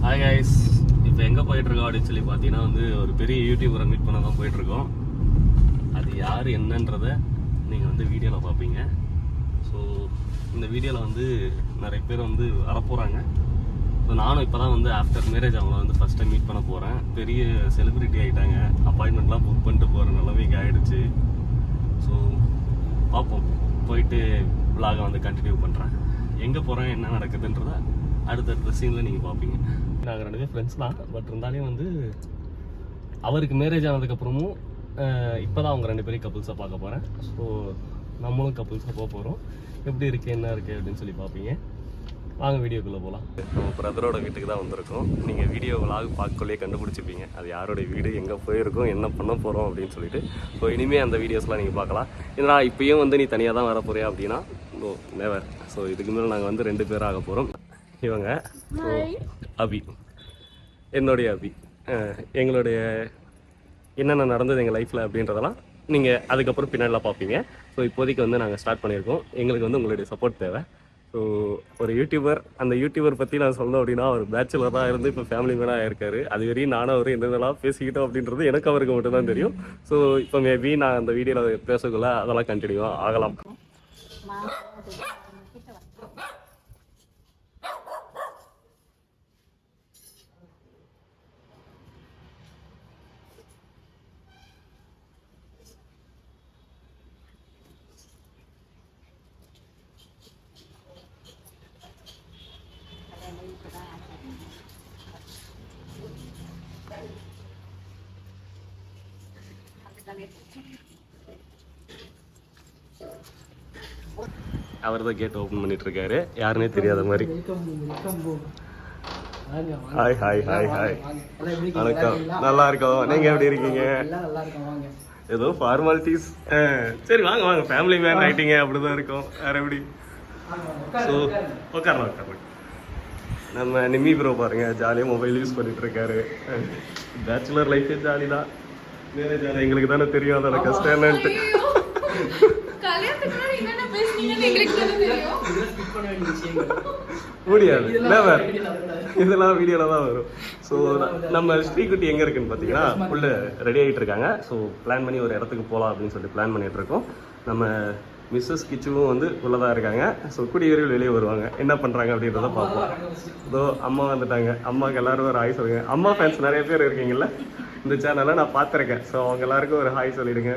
Hi guys, இப்போ எங்கே போயிட்டுருக்கோம் அப்படின்னு சொல்லி பார்த்தீங்கன்னா ஒரு பெரிய யூடியூபரை மீட் பண்ண தான் போயிட்டுருக்கோம். அது யார் என்னன்றதை நீங்கள் வீடியோவில் பார்ப்பீங்க. ஸோ இந்த வீடியோவில் நிறைய பேர் வரப்போகிறாங்க. ஸோ நானும் இப்போ தான் ஆஃப்டர் மேரேஜ் அவங்கள ஃபஸ்ட் டைம் மீட் பண்ண போகிறேன். பெரிய செலிப்ரிட்டி ஆகிட்டாங்க, அப்பாயின்மெண்ட்லாம் புக் பண்ணிட்டு போகிற நிலைமைக்கு ஆகிடுச்சு. ஸோ பார்ப்போம், போயிட்டு விலாகை கண்டினியூ பண்ணுறேன். எங்கே போகிறேன், என்ன நடக்குதுன்றதை அடுத்தடுத்த சீனில் நீங்கள் பார்ப்பீங்க. நாங்கள் ரெண்டு பேரும் ஃப்ரெண்ட்ஸ் தான், பட் இருந்தாலும் அவருக்கு மேரேஜ் ஆனதுக்கப்புறமும் இப்போ தான் அவங்க ரெண்டு பேரும் கப்புள்ஸாக பார்க்க போகிறேன். ஸோ நம்மளும் கப்புள்ஸாக போக போகிறோம். எப்படி இருக்குது என்ன இருக்குது அப்படின்னு சொல்லி பார்ப்பீங்க. வாங்க வீடியோக்குள்ளே போகலாம். நம்ம பிரதரோட வீட்டுக்கு தான் வந்திருக்கோம். நீங்கள் வீடியோ விலாக் பார்க்கக்குள்ளேயே கண்டுபிடிச்சிப்பீங்க அது யாரோடைய வீடு, எங்கே போயிருக்கோம், என்ன பண்ண போகிறோம் அப்படின்னு சொல்லிட்டு. ஸோ இனிமேல் அந்த வீடியோஸ்லாம் நீங்கள் பார்க்கலாம். ஏன்னா இப்போயும் நீ தனியாக தான் வர போறியா அப்படின்னா நோ நெவர். ஸோ இதுக்கு மேலே நாங்கள் ரெண்டு பேர் ஆக போகிறோம். இவங்க அபி, என்னுடைய அபி. எங்களுடைய என்னென்ன நடந்தது எங்கள் லைஃப்பில் அப்படின்றதெல்லாம் நீங்கள் அதுக்கப்புறம் பின்னாடிலாம் பார்ப்பீங்க. ஸோ இப்போதைக்கு நாங்கள் ஸ்டார்ட் பண்ணியிருக்கோம். எங்களுக்கு உங்களுடைய சப்போர்ட் தேவை. ஸோ ஒரு யூடியூபர், அந்த யூடியூபர் பற்றி நான் சொல்லணும் அப்படின்னா அவர் பேச்சுலராக இருந்து இப்போ ஃபேமிலி மேனாக ஆயிருக்காரு. அது வரையும் நானும் அவர் என்னென்னலாம் பேசிக்கிட்டோம் அப்படின்றது எனக்கு அவருக்கு மட்டும் தான் தெரியும். ஸோ இப்போ மேபி நான் அந்த வீடியோவில் பேசக்குள்ள அதெல்லாம் கண்டினியூவாக ஆகலாம். அவர் தான் கேட் ஓப்பன் பண்ணிட்டு இருக்காரு, யாருன்னே தெரியாத மாதிரி. ஹாய் ஹாய் ஹாய் ஹாய், வணக்கம். நல்லா இருக்கோம், நீங்க எப்படி இருக்கீங்க? ஏதோ ஃபார்மாலிட்டிஸ். சரி வாங்க வாங்க, ஃபேமிலி மேன் ஆயிட்டீங்க, அப்படிதான் இருக்கும். வேற எப்படி? ஸோ உட்காரலாம் உட்காரலாம். நம்ம நிம்மி ப்ரோ பாருங்க, ஜாலியாக மொபைல் யூஸ் பண்ணிட்டு இருக்காரு. பேச்சுலர் லைஃபே ஜாலி தான். மேரேஜ் ஆன எங்களுக்கு தானே தெரியும் அதோட கஷ்டம் என்னன்ட்டு. முடியாது, இதெல்லாம் வீடியோல தான் வரும். ஸோ நம்ம ஸ்ரீகுட்டி எங்கே இருக்குன்னு பார்த்தீங்கன்னா உள்ள ரெடி ஆகிட்டு இருக்காங்க. ஸோ பிளான் பண்ணி ஒரு இடத்துக்கு போகலாம் அப்படின்னு சொல்லிட்டு பிளான் பண்ணிட்டு இருக்கோம். நம்ம மிஸ்ஸஸ் கிச்சுவும் உள்ளதாக இருக்காங்க. ஸோ கூடிய விரைவில் வெளியே வருவாங்க. என்ன பண்ணுறாங்க அப்படின்றத பார்ப்போம். இதோ அம்மா வந்துட்டாங்க. அம்மாவுக்கு எல்லாரும் ஒரு ஹாய் சொல்லுங்க. அம்மா ஃபேன்ஸ் நிறைய பேர் இருக்கீங்கல்ல இந்த சேனலில், நான் பார்த்துருக்கேன். ஸோ அவங்க எல்லாருக்கும் ஒரு ஹாய் சொல்லிடுங்க.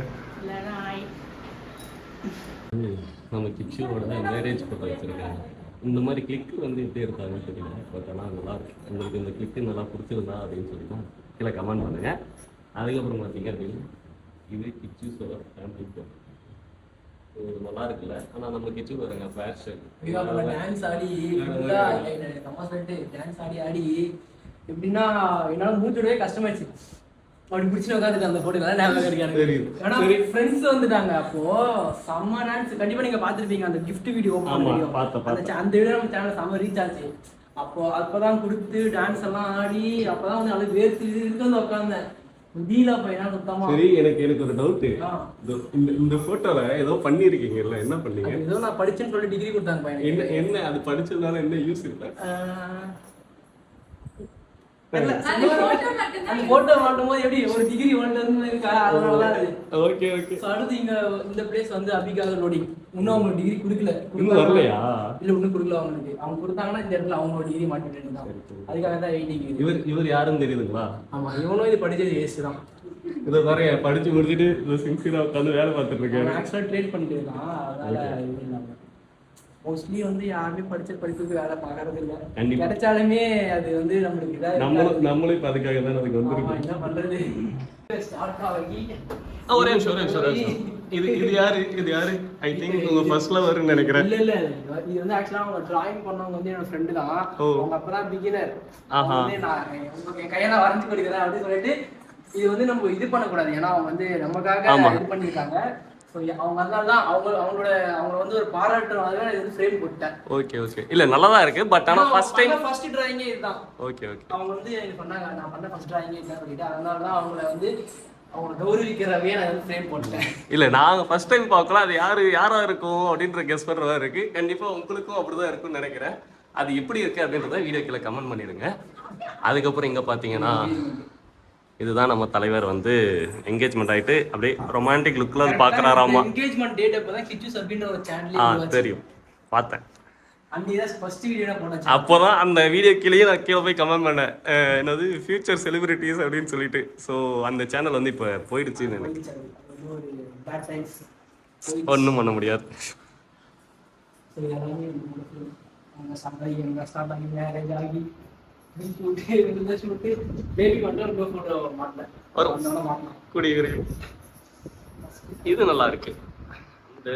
நம்ம கிச்சுவோட மேரேஜ் ஃபோட்டோ வச்சுருக்காங்க. இந்த மாதிரி கிளிக்கு எப்படி இருக்காங்கன்னு தெரியல, பட் ஆனால் நல்லா இருக்கு. உங்களுக்கு இந்த கிளிக்கு நல்லா பிடிச்சிருந்தா அப்படின்னு சொல்லிட்டு கீழே கமெண்ட் பண்ணுங்க. அதுக்கப்புறம் பார்த்தீங்க அப்படின்னு இது கிச்சூஸோட ஃபேமிலி ஃபோட்டோ. நல்லா இருக்குல்ல? ஆனால் நம்ம கிச்சு வருங்க ஃபேஷன் டான்ஸ் ஆடி டான்ஸ் ஆடி ஆடி எப்படின்னா என்னால் மூச்சுடவே கஷ்டமாயிடுச்சு. அப்படி பிடிச்சி உட்காந்துட்டு அந்த போட்டோ நல்லா ஞாபகம் இருக்காங்க. ஆனா ஃப்ரெண்ட்ஸ் வந்துட்டாங்க. அப்போ செம்ம டான்ஸ். கண்டிப்பா நீங்க பாத்துருப்பீங்க அந்த கிஃப்ட் வீடியோ. அந்த வீடியோ நம்ம சேனல் செம்ம ரீச் ஆச்சு. அப்பதான் கொடுத்து டான்ஸ் எல்லாம் ஆடி அப்பதான் நல்லா வேர்த்து இருந்து உட்காந்தேன். முடியல பையனா சுத்தமா. சரி, எனக்கு ஒரு டவுட். இந்த போட்டோல ஏதோ பண்ணிருக்கீங்கல்ல, என்ன பண்ணீங்க? ஏதோ நான் படிச்சேன்னு சொல்லி டிகிரி கொடுத்தாங்க பையன். என்ன அது படிச்சதுனால என்ன யூஸ் இல்ல? அந்த போட்டோ மாட்டும்போது எப்படி ஒரு டிகிரி அதனாலதான் அது. Okay okay. அடுத்து இந்த பிளேஸ் அபிகாக லோடிங். இன்னும் அவங்க டிகிரி கொடுக்கல. வரலையா? இல்ல இன்னும் கொடுக்கல அவங்களுக்கு. அவங்க கொடுத்தாங்கன்னா இந்த இடத்துல அவங்களோட டிகிரி மாட்டிட்டு இருந்தாங்க. அதுக்காக தான் வெயிட்டிங். இவர் யாருன்னு தெரியுதுங்களா? ஆமா, இவனும் இது படிச்சது வேஸ்ட் தான். இதை பாருங்க, படிச்சு முடிச்சுட்டு சின்சியரா உட்காந்து வேலை பார்த்துட்டு இருக்கேன். ஆக்சுவலா ட்ரேட் பண்ணிட்டு இருக்கான். அதனால மோஸ்ட்லி யாருமே படிச்ச படிப்புக்கு வேலை பார்க்கறது இல்லை. கிடைச்சாலுமே அது நம்மளுக்கு நம்மளும் இப்ப அதுக்காக தான் அதுக்கு வந்துருக்கு. என்ன பண்றது? ஒரே நிமிஷம். இது யாரு? ஐ திங்க் உங்க ஃபர்ஸ்ட்ல வரும்னு நினைக்கிறேன். இல்ல இது ஆக்சுவலா அவங்க டிராயிங் பண்ணவங்க என்னோட ஃப்ரெண்ட் தான். அவங்க அப்பதான் பிகினர். நான் என் கையால வரைஞ்சு கொடுக்குறேன் அப்படின்னு சொல்லிட்டு இது நம்ம இது பண்ணக்கூடாது. ஏன்னா அவங்க நமக்காக இது பண்ணிருக்காங்க. அவங்க அதனாலதான் அவங்க ஒரு பாராட்டுறதுனால இது ஃப்ரேம் போட்டேன். Okay okay. இல்ல நல்லதா இருக்கு. பட் ஆனா ஃபர்ஸ்ட் டிராயிங்கே இதுதான். Okay okay. அவங்க எனக்கு சொன்னாங்க நான் பண்ண ஃபர்ஸ்ட் டிராயிங்கே இதுதான் சொல்லிட்டு, அதனாலதான் அவங்க கௌரவிக்கிறவே நான் ஃப்ரேம் போட்டேன். இல்ல நாங்க ஃபர்ஸ்ட் டைம் பார்க்கலாம். அது யாரா இருக்கும் அப்படின்ற கெஸ் பண்றதா இருக்கு. கண்டிப்பா உங்களுக்கும் அப்படிதான் இருக்கும்னு நினைக்கிறேன். அது எப்படி இருக்குது அப்படின்றத வீடியோ கீழே கமெண்ட் பண்ணிடுங்க. அதுக்கப்புறம் இங்கே பார்த்தீங்கன்னா இதுதான் நம்ம தலைவர் வந்து என்கேஜ்மெண்ட் ஆகிட்டு அப்படியே ரொமான்டிக் லுக்கில் அது பார்க்குறாராமா. என்கேஜ்மெண்ட் டேட் அப்போ தான் கிச்சு அப்படின்ற ஒரு சேனல் தெரியும், பார்த்தேன். அப்போதான் அப்போதான் அந்த வீடியோ கீழே நான் கீழே போய் கமெண்ட் பண்ணேன், என்னது ஃபியூச்சர் செலிபிரிட்டிஸ் அப்படின்னு சொல்லிட்டு. ஸோ அந்த சேனல் வந்து இப்போ போயிடுச்சுன்னு எனக்கு ஒன்றும் பண்ண முடியாது. இது நல்லா இருக்கு. இந்த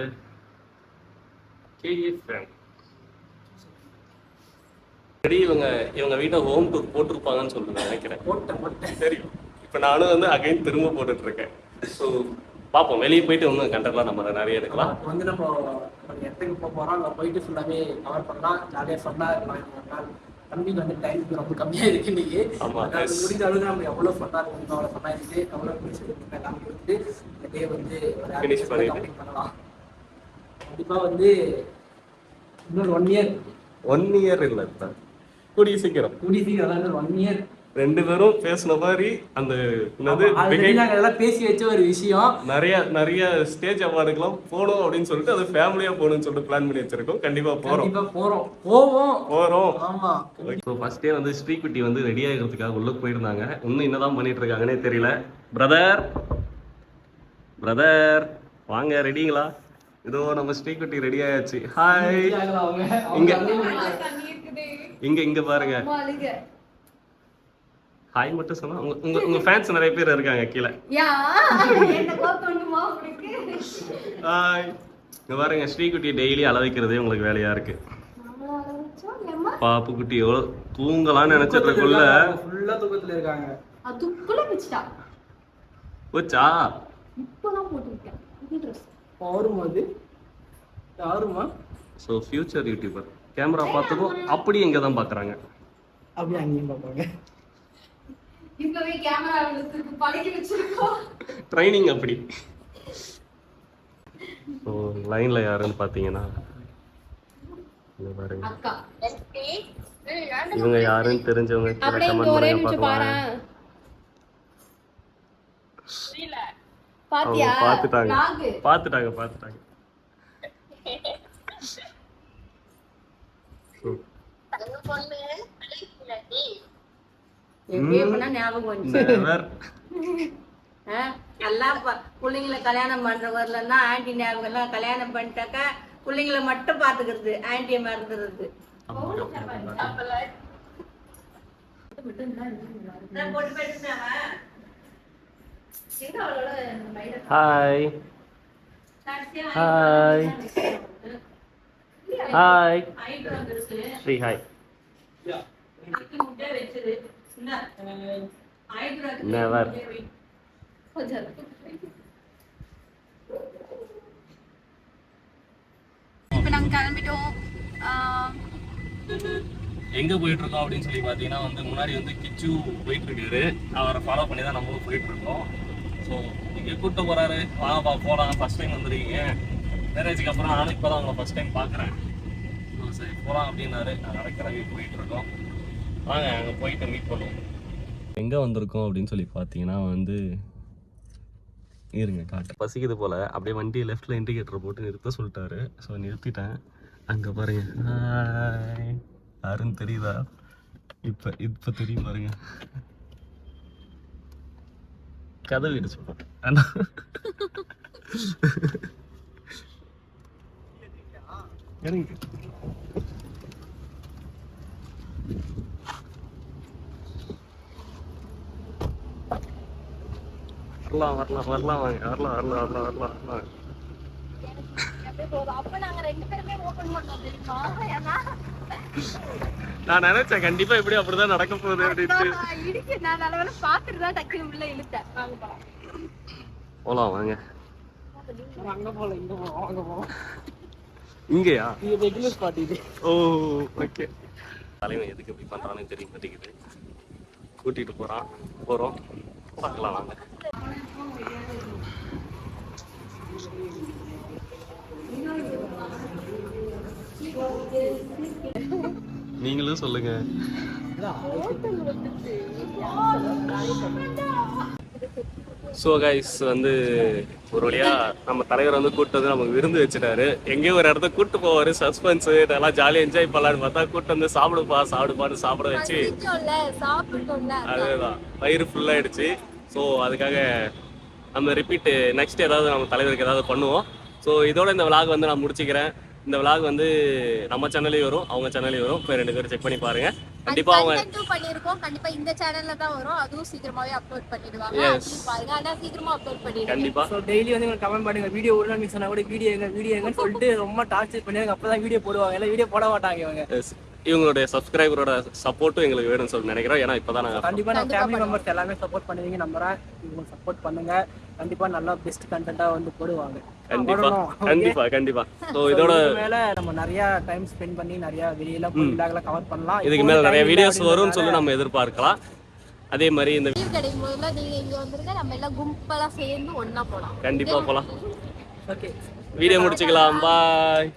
இவங்க வீட்டை ஹோம் டூர் போட்டிருப்பாங்கன்னு சொல்லிட்டு நினைக்கிறேன். தெரியும். இப்போ நானும் வந்து அகைன் திரும்ப போட்டுட்டு இருக்கேன். ஸோ பார்ப்போம், வெளியே போயிட்டு ஒன்றும் கண்டெல்லாம் நம்ம நிறைய எடுக்கலாம். வந்து நம்ம ஒரு இடத்துக்கு போகிறோம், அங்கே போயிட்டு ஃபுல்லாகவே கவர் பண்ணலாம், ஜாலியாக ஃபன்னாக இருக்கலாம். தம்பிக்கு வந்து டைம் ரொம்ப கம்மியாக இருக்கு இன்னைக்கு. முடிஞ்ச அளவுக்கு நம்ம எவ்வளோ ஃபன்னாக இருக்கணும், அவ்வளோ ஃபன்னாக இருக்குது, எவ்வளோ பிடிச்சிருக்கு எல்லாம் கொடுத்து இந்த டே வந்து கம்ப்ளீட் பண்ணலாம். கண்டிப்பாக வந்து இன்னொரு 1 இயர் இல்லை, கூடிய சீக்கிரம் அதாவது 1 இயர் 2 பேரும் பேசின மாதிரி அந்த பேசி வச்ச ஒரு விஷயம். நிறைய ஸ்டேஜ் அவார்டுக்கெல்லாம் போகணும் அப்படின்னு சொல்லிட்டு அது ஃபேமிலியா போகணும்னு சொல்லிட்டு பிளான் பண்ணி வச்சிருக்கோம். கண்டிப்பா போறோம். ஆமா. ஸோ ஃபர்ஸ்ட் டே வந்து ஸ்ரீகுட்டி வந்து ரெடி ஆகிறதுக்காக உள்ள போயிருந்தாங்க. இன்னும் என்னதான் பண்ணிட்டு இருக்காங்கன்னே தெரியல. பிரதர் வாங்க, ரெடிங்களா? இதோ நம்ம ஸ்ரீகுட்டி ரெடி ஆயாச்சு. ஹாய். இங்க பாருங்க. ஹாய் மட்டும் சொன்னா உங்க ஃபேன்ஸ் நிறைய பேர் இருக்காங்க கீழே. ஹாய். இங்க பாருங்க, ஸ்ரீகுட்டி டெய்லி அளவைக்கிறதே உங்களுக்கு வேலையா இருக்கு. பாப்பு குட்டி எவ்வளவு தூங்கலாம்னு நினைச்சதுக்குள்ள ஃபுல்லா தூக்கத்துல இருக்காங்க. அதுக்குள்ள பிச்சா போச்சா? இப்போதான் போட்டுட்டேன் இது Dress. யாருமா? சோ ஃபியூச்சர் யூடியூபர் கேமரா பார்த்ததும் அப்படியே இங்க தான் பாக்குறாங்க. அப்படியே அங்கேயும் பாப்பாங்க. இப்பவே கேமரா எடுத்து பழகி வச்சிருக்கோம். ட்ரைனிங் அப்படி. சோ லைன்ல யாருன்னு பாத்தீங்கன்னா இங்க பாருங்க. அக்கா. இவங்க யாருன்னு தெரிஞ்சவங்க கீழ கமெண்ட் பண்ணுங்க பாக்கலாம். புரியல. பாத்தியா? பாத்துட்டாங்க. பிள்ளைங்களை கல்யாணம் பண்றவர்லன்னா ஆன்டி ஞாபகம் எல்லாம் கல்யாணம் பண்ணிட்டாக்கா பிள்ளைங்களை மட்டும் பாத்துக்கிறது, ஆன்டியை மறந்துடுறது. Hi Sri hi. Never. இப்போ நாங்க கிளம்பிட்டோம். எங்க போயிட்டு இருக்கோம் அப்படின்னு சொல்லி பாத்தீங்கன்னா வந்து முன்னாடி வந்து கிச்சு போயிட்டு இருக்காரு. அவரை ஃபாலோ பண்ணி தான் நம்மளும் போயிட்டு இருக்கோம். ஸோ இங்க கூப்பிட்டு போறாரு, வாங்கப்பா போலாம், ஃபர்ஸ்ட் டைம் வந்துருக்கீங்க, மேரேஜுக்கு அப்புறம் நானும் இப்போதான் உங்களை ஃபர்ஸ்ட் டைம் பார்க்குறேன், சரி போகலாம் அப்படின்னாரு. அதனால கிளம்பி போயிட்டு இருக்கோம். வாங்க அங்கே போயிட்டு மீட் பண்ணுவோம். எங்கே வந்திருக்கோம் அப்படின்னு சொல்லி பார்த்தீங்கன்னா வந்து இருங்க காட்டு பசிக்குது போல். அப்படியே வண்டியை லெஃப்டில் இண்டிகேட்டர் போட்டு நிறுத்த சொல்லிட்டாரு. ஸோ நிறுத்திட்டேன். அங்கே பாருங்க, யாருன்னு தெரியுதா? இப்போ தெரியும் பாருங்க. கதை வீடு சொல்லுவோம். வரலாம் வாங்க. நான் நினைச்சேன் கண்டிப்பா இப்படி அப்படிதான் நடக்க போகுது அப்படின்னு. போலாம் வாங்க. இங்கயா? ஓ ஓகே. தலைவன் எதுக்கு இப்படி பண்றானே தெரிய மாட்டேங்குது. கூட்டிட்டு போறோம் பார்க்கலாம் வாங்க. நீங்களும் சொல்லுங்க. ஸோ கைஸ் வந்து ஒரு வழியா நம்ம தலைவர் வந்து கூட்டு வந்து நமக்கு விருந்து வச்சுட்டாரு. எங்கேயோ ஒரு இடத்த கூட்டு போவாரு, சஸ்பென்ஸ் இதெல்லாம் ஜாலியாக என்ஜாய் பண்ணலான்னு பார்த்தா கூட்டு வந்து சாப்பிடுப்பான்னு சாப்பிட வச்சு அதுதான் வயிறு ஃபுல்லாகிடுச்சு. ஸோ அதுக்காக நம்ம ரிப்பீட் நெக்ஸ்ட் ஏதாவது நம்ம தலைவருக்கு ஏதாவது பண்ணுவோம். ஸோ இதோட இந்த விளாக் வந்து நான் முடிச்சுக்கிறேன். இந்த விளாக் வந்து நம்ம சேனல்லையும் வரும், அவங்க சேனல்லையும் வரும். இப்போ 2 பேரும் செக் பண்ணி பாருங்க. கண்டிப்பா அவங்க பண்ணிருக்கோம். கண்டிப்பா இந்த சேனல்ல தான் வரும். அதுவும் சீக்கிரமாவே அப்லோட் பண்ணிடுவாங்க. பாருங்க, ஆனா சீக்கிரமா அப்லோட் பண்ணிடுங்க. கண்டிப்பா. சோ டெய்லி வந்து உங்களுக்கு கமெண்ட் பண்ணுங்க. வீடியோ ஒரு நாள் மிஸ் ஆனா கூட வீடியோ எங்கன்னு சொல்லிட்டு ரொம்ப டார்ச்சர் பண்ணுவாங்க. அப்பதான் வீடியோ போடுவாங்க. எல்லாம் வீடியோ போட மாட்டாங்க இவங்க. இவங்களுடைய சப்ஸ்கிரைபரோட சப்போர்ட்டும் எங்களுக்கு வேணும்னு சொல்லி நினைக்கிறோம். ஏன்னா இப்பதான் நாங்க கண்டிப்பா நம்ம ஃபேமிலி மெம்பர்ஸ் எல்லாமே சப்போர்ட் பண்ணுவீங்க நம்புறேன். இவங்க சப்போர்ட் பண்ணுங்க. கண்டிப்பா நல்லா பெஸ்ட் கண்டென்ட்டா வந்து போடுவாங்க. கண்டிப்பா. சோ இதோட மேல நம்ம நிறைய டைம் ஸ்பெண்ட் பண்ணி நிறைய வெளியில போய் விளாக்ல கவர் பண்ணலாம். இதுக்கு மேல நிறைய வீடியோஸ் வரும்னு சொல்லி நம்ம எதிர்பார்க்கலாம். அதே மாதிரி இந்த கிடைக்கும் போதுல நீங்க இங்க வந்துருங்க, நம்ம எல்லாம் கும்பலா சேர்ந்து ஒண்ணா போலாம். கண்டிப்பா போலாம். ஓகே, வீடியோ முடிச்சுக்கலாம். பாய்.